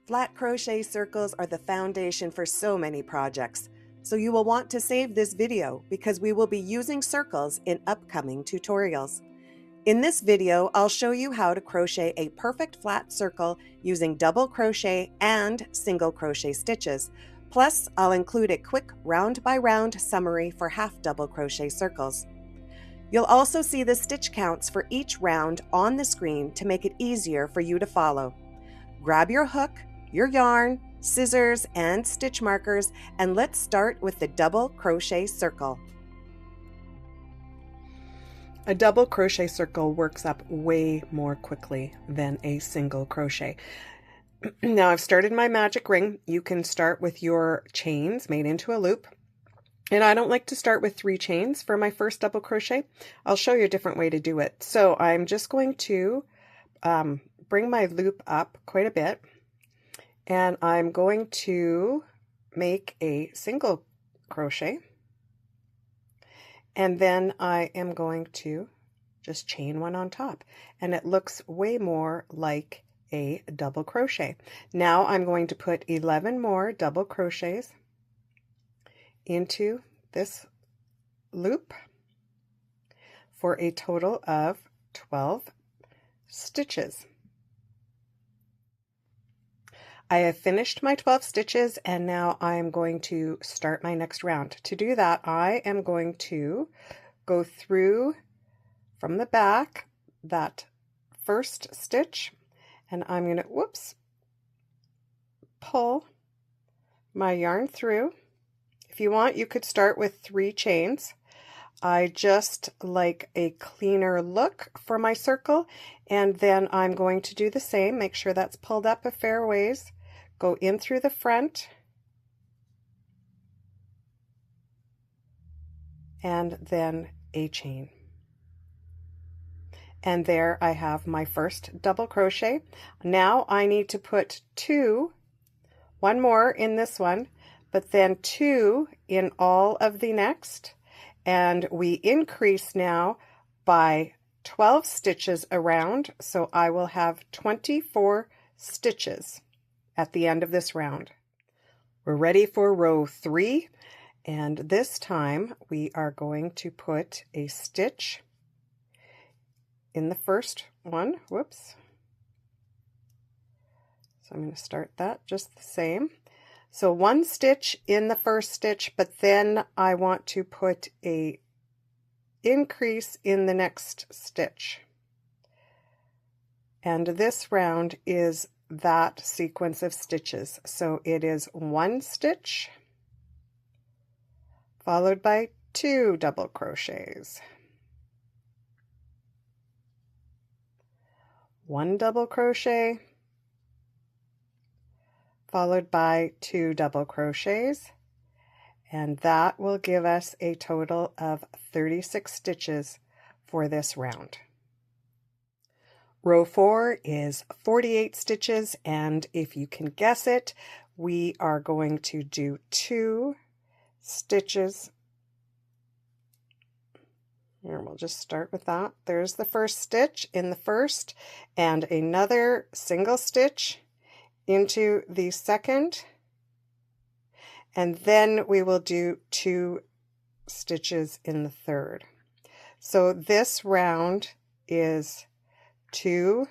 Flat crochet circles are the foundation for so many projects, so you will want to save this video because we will be using circles in upcoming tutorials. In this video, I'll show you how to crochet a perfect flat circle using double crochet and single crochet stitches. Plus, I'll include a quick round by round summary for half double crochet circles. You'll also see the stitch counts for each round on the screen to make it easier for you to follow. Grab your hook, your yarn, scissors, and stitch markers, and let's start with the double crochet circle. A double crochet circle works up way more quickly than a single crochet. Now I've started my magic ring. You can start with your chains made into a loop. And I don't like to start with 3 chains for my first double crochet. I'll show you a different way to do it. So I'm just going to bring my loop up quite a bit, and I'm going to make a single crochet, and then I am going to just chain 1 on top, and it looks way more like a double crochet. Now I'm going to put 11 more double crochets into this loop for a total of 12 stitches. I have finished my 12 stitches, and now I'm going to start my next round. To do that, I am going to go through from the back that first stitch, and I'm going to pull my yarn through. If you want, you could start with 3 chains. I just like a cleaner look for my circle, and then I'm going to do the same. Make sure that's pulled up a fair ways. Go in through the front, and then a chain. And there I have my first double crochet. Now I need to put 1 more in this one, but then 2 in all of the next, and we increase now by 12 stitches around, so I will have 24 stitches at the end of this round. We're ready for row 3, and this time we are going to put a stitch in the first one. So I'm going to start that just the same. So 1 stitch in the first stitch, but then I want to put a increase in the next stitch. And this round is that sequence of stitches. So it is 1 stitch followed by 2 double crochets, 1 double crochet, followed by 2 double crochets, and that will give us a total of 36 stitches for this round. Row 4 is 48 stitches, and if you can guess it, we are going to do 2 stitches. Here, we'll just start with that. There's the first stitch in the first, and another single stitch into the second, and then we will do 2 stitches in the third. So this round is 2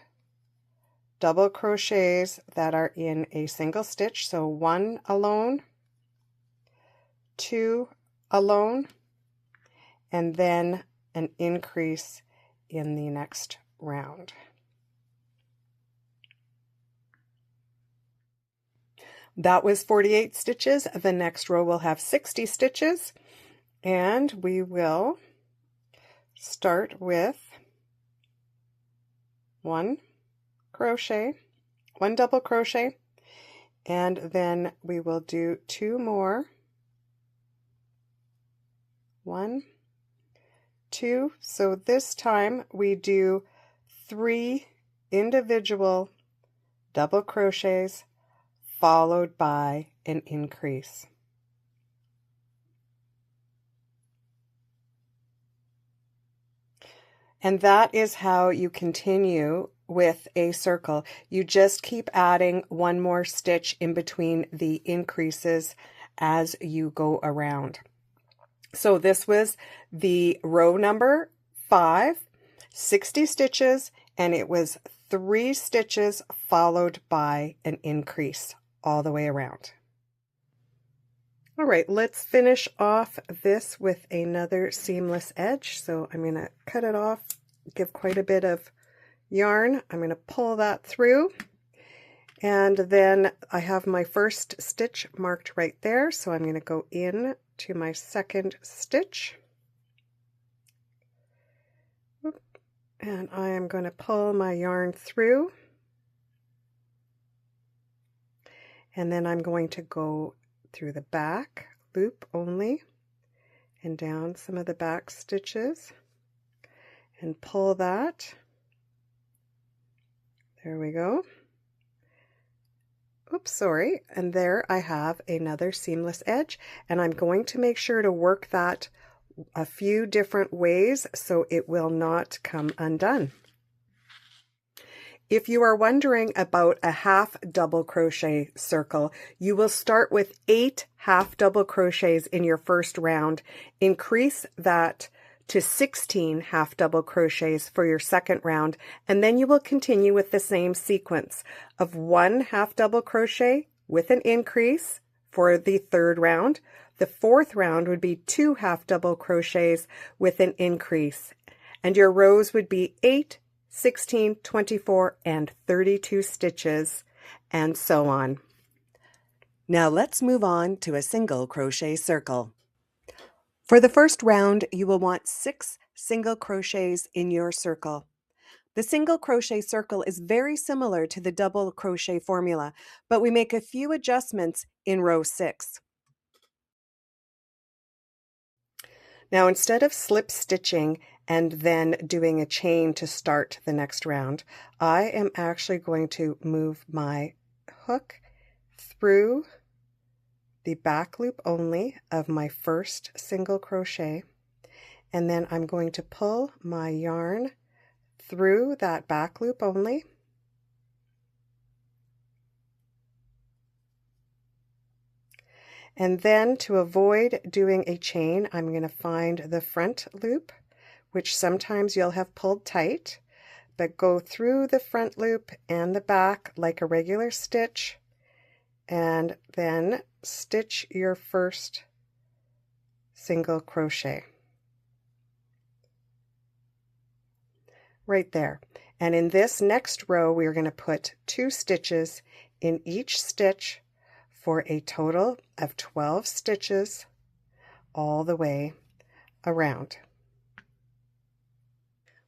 double crochets that are in a single stitch, so 1 alone, 2 alone, and then an increase in the next round. That was 48 stitches. The next row will have 60 stitches, and we will start with 1 crochet, 1 double crochet, and then we will do 2 more. 1, 2. So this time we do 3 individual double crochets followed by an increase. And that is how you continue with a circle. You just keep adding one more stitch in between the increases as you go around. So this was the row number 5, 60 stitches, and it was 3 stitches followed by an increase all the way around. All right, let's finish off this with another seamless edge. So I'm going to cut it off, give quite a bit of yarn. I'm going to pull that through, and then I have my first stitch marked right there. So I'm going to go in to my second stitch, and I am going to pull my yarn through, and then I'm going to go through the back loop only and down some of the back stitches and pull that. There we go. Oops, sorry. And there I have another seamless edge, and I'm going to make sure to work that a few different ways so it will not come undone. If you are wondering about a half double crochet circle, you will start with 8 half double crochets in your first round, increase that to 16 half double crochets for your second round, and then you will continue with the same sequence of 1 half double crochet with an increase for the third round. The fourth round would be 2 half double crochets with an increase, and your rows would be 8, 16, 24, and 32 stitches, and so on. Now let's move on to a single crochet circle. For the first round, you will want 6 single crochets in your circle. The single crochet circle is very similar to the double crochet formula, but we make a few adjustments in row 6. Now, instead of slip stitching and then doing a chain to start the next round, I am actually going to move my hook through the back loop only of my first single crochet, and then I'm going to pull my yarn through that back loop only, and then to avoid doing a chain, I'm going to find the front loop, which sometimes you'll have pulled tight, but go through the front loop and the back like a regular stitch, and then stitch your first single crochet right there. And in this next row, we are going to put 2 stitches in each stitch for a total of 12 stitches all the way around.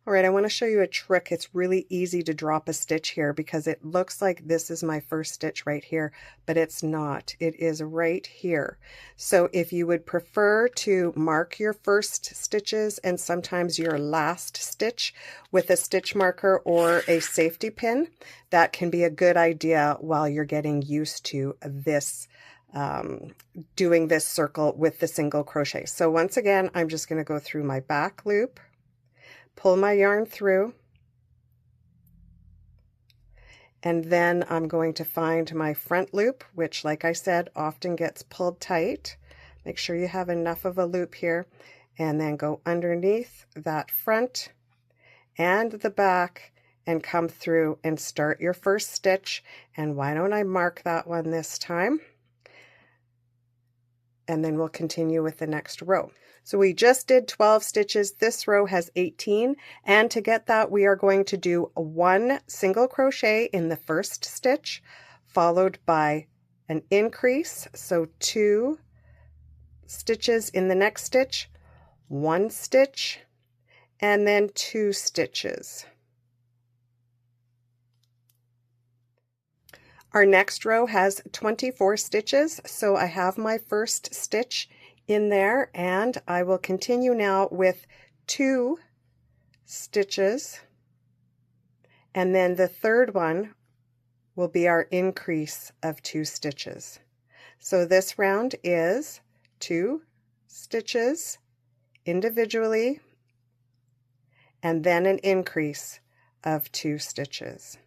All right, I want to show you a trick. It's really easy to drop a stitch here because it looks like this is my first stitch right here, but it's not. It is right here. So if you would prefer to mark your first stitches and sometimes your last stitch with a stitch marker or a safety pin, that can be a good idea while you're getting used to this doing this circle with the single crochet. So once again, I'm just going to go through my back loop, pull my yarn through, and then I'm going to find my front loop, which, like I said, often gets pulled tight. Make sure you have enough of a loop here, and then go underneath that front and the back and come through and start your first stitch. And why don't I mark that one this time? And then we'll continue with the next row. So we just did 12 stitches. This row has 18, and to get that, we are going to do 1 single crochet in the first stitch, followed by an increase, so 2 stitches in the next stitch, 1 stitch, and then 2 stitches. Our next row has 24 stitches, so I have my first stitch in there, and I will continue now with 2 stitches, and then the third one will be our increase of 2 stitches. So this round is 2 stitches individually and then an increase of 2 stitches.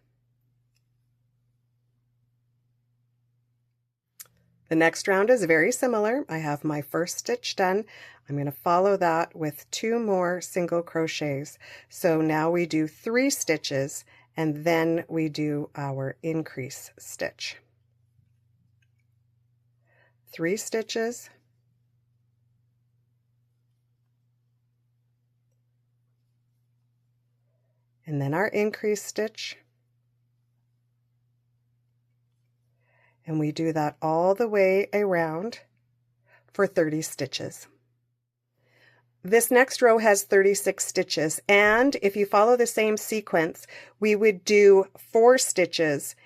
The next round is very similar. I have my first stitch done. I'm going to follow that with 2 more single crochets. So now we do 3 stitches and then we do our increase stitch. 3 stitches, and then our increase stitch, and we do that all the way around for 30 stitches. This next row has 36 stitches, and if you follow the same sequence, we would do 4 stitches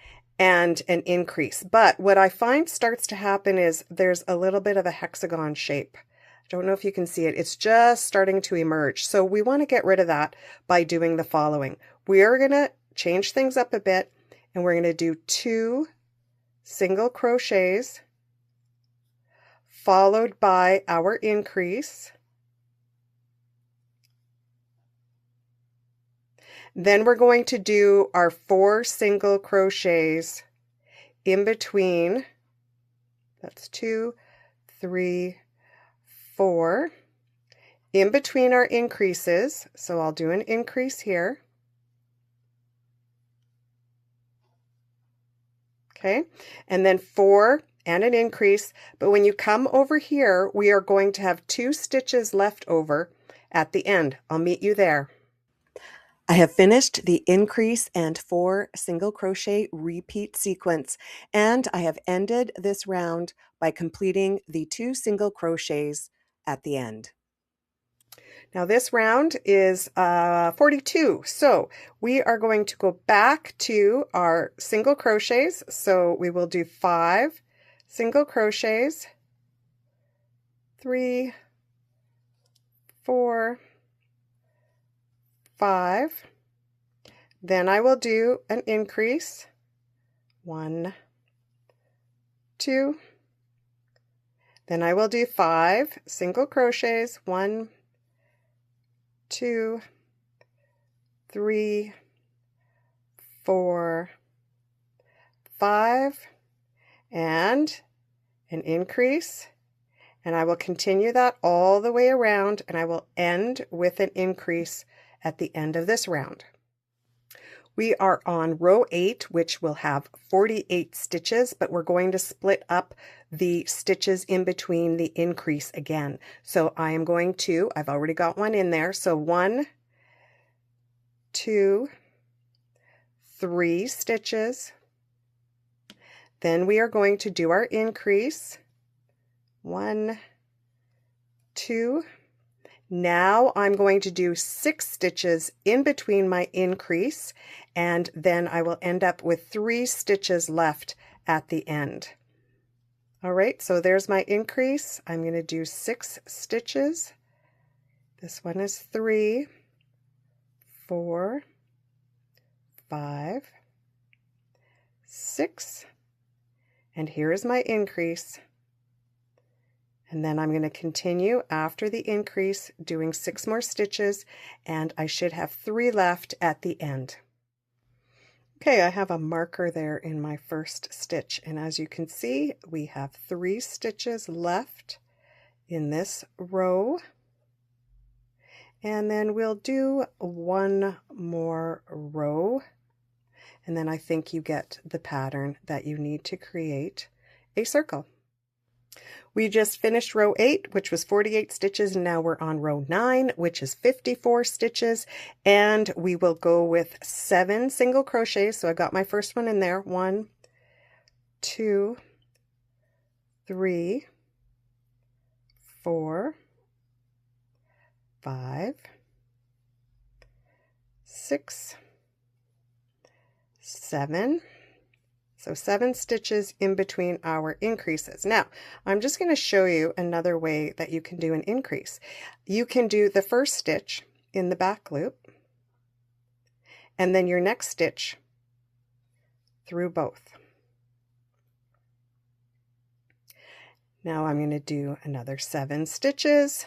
and an increase. But what I find starts to happen is there's a little bit of a hexagon shape. I don't know if you can see it. It's just starting to emerge. So we want to get rid of that by doing the following. We are going to change things up a bit, and we're going to do 2 single crochets followed by our increase. Then we're going to do our 4 single crochets in between. That's 2, 3, 4. In between our increases. So I'll do an increase here. Okay, and then 4 and an increase. But when you come over here, we are going to have 2 stitches left over at the end. I'll meet you there. I have finished the increase and 4 single crochet repeat sequence, and I have ended this round by completing the 2 single crochets at the end. Now this round is 42, so we are going to go back to our single crochets. So we will do 5 single crochets, 3, 4, 5. Then I will do an increase, 1, 2. Then I will do 5 single crochets, 1, 2, 3, 4, 5, and an increase. And I will continue that all the way around, and I will end with an increase at the end of this round. We are on row 8, which will have 48 stitches, but we're going to split up the stitches in between the increase again. So I am going to, I've already got one in there, so 1, 2, 3 stitches. Then we are going to do our increase, 1, 2. Now I'm going to do 6 stitches in between my increase, and then I will end up with 3 stitches left at the end. All right, so there's my increase. I'm going to do 6 stitches. This one is 3, 4, 5, 6, and here is my increase. And then I'm going to continue after the increase doing 6 more stitches, and I should have 3 left at the end. Okay, I have a marker there in my first stitch, and as you can see, we have 3 stitches left in this row. And then we'll do 1 more row, and then I think you get the pattern that you need to create a circle. We just finished row 8, which was 48 stitches, and now we're on row 9, which is 54 stitches, and we will go with 7 single crochets. So I got my first one in there, 1, 2, 3, 4, 5, 6, 7. So 7 stitches in between our increases. Now, I'm just going to show you another way that you can do an increase. You can do the first stitch in the back loop, and then your next stitch through both. Now I'm going to do another 7 stitches,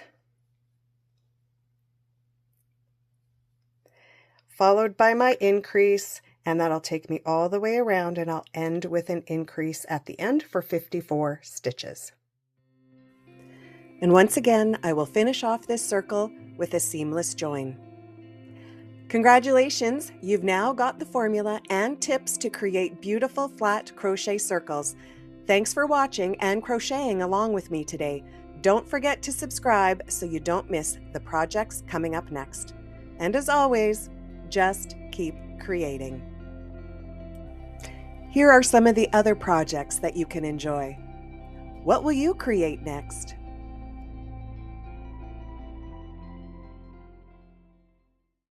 followed by my increase, and that'll take me all the way around, and I'll end with an increase at the end for 54 stitches. And once again, I will finish off this circle with a seamless join. Congratulations! You've now got the formula and tips to create beautiful flat crochet circles. Thanks for watching and crocheting along with me today. Don't forget to subscribe so you don't miss the projects coming up next. And as always, just keep creating. Here are some of the other projects that you can enjoy. What will you create next?